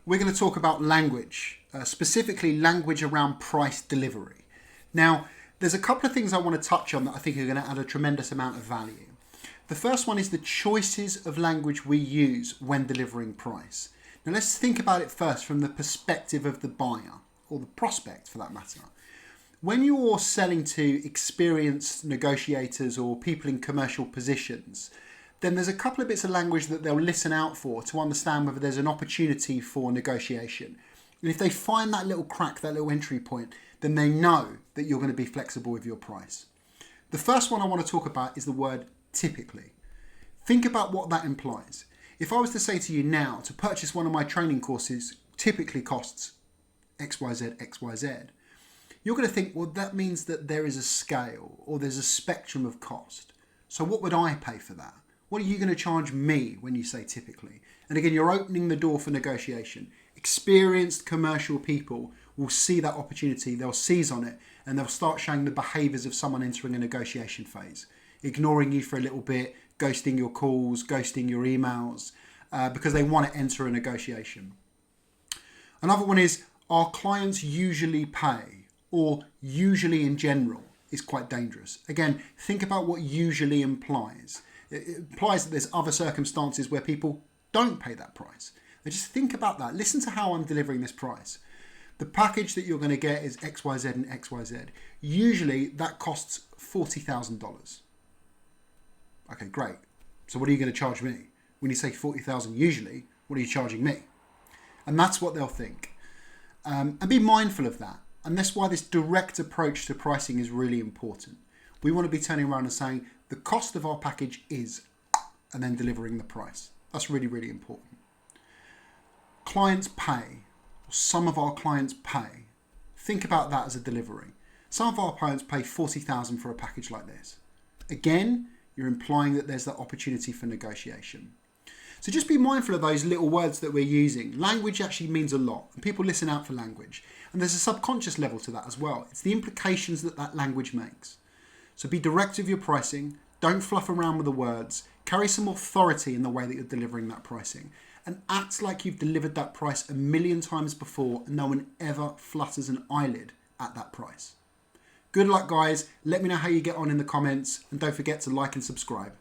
we're going to talk about language, specifically language around price delivery. Now, there's a couple of things I want to touch on that I think are going to add a tremendous amount of value. The first one is the choices of language we use when delivering price. Now, let's think about it first from the perspective of the buyer, or the prospect for that matter. When you're selling to experienced negotiators or people in commercial positions, then there's a couple of bits of language that they'll listen out for to understand whether there's an opportunity for negotiation. And if they find that little crack, that little entry point, then they know that you're going to be flexible with your price. The first one I want to talk about is the word typically. Think about what that implies. If I was to say to you now, to purchase one of my training courses typically costs XYZ, XYZ, you're going to think, well, that means that there is a scale or there's a spectrum of cost. So what would I pay for that? What are you going to charge me when you say typically? And again, you're opening the door for negotiation. Experienced commercial people will see that opportunity, they'll seize on it, and they'll start showing the behaviours of someone entering a negotiation phase. Ignoring you for a little bit, ghosting your calls, ghosting your emails, because they want to enter a negotiation. Another one is, our clients usually pay, or usually in general, is quite dangerous. Again, think about what usually implies. It implies that there's other circumstances where people don't pay that price. Now just think about that. Listen to how I'm delivering this price. The package that you're going to get is XYZ and XYZ. Usually that costs $40,000. Okay, great. So what are you going to charge me? When you say 40,000 usually, what are you charging me? And that's what they'll think. And be mindful of that. And that's why this direct approach to pricing is really important. We want to be turning around and saying the cost of our package is, and then delivering the price. That's really, really important. Clients pay, or some of our clients pay. Think about that as a delivery. Some of our clients pay 40,000 for a package like this. Again, you're implying that there's that opportunity for negotiation. So just be mindful of those little words that we're using. Language actually means a lot, and people listen out for language. And there's a subconscious level to that as well. It's the implications that that language makes. So be direct with your pricing. Don't fluff around with the words. Carry some authority in the way that you're delivering that pricing. And act like you've delivered that price a million times before and no one ever flutters an eyelid at that price. Good luck, guys. Let me know how you get on in the comments. And don't forget to like and subscribe.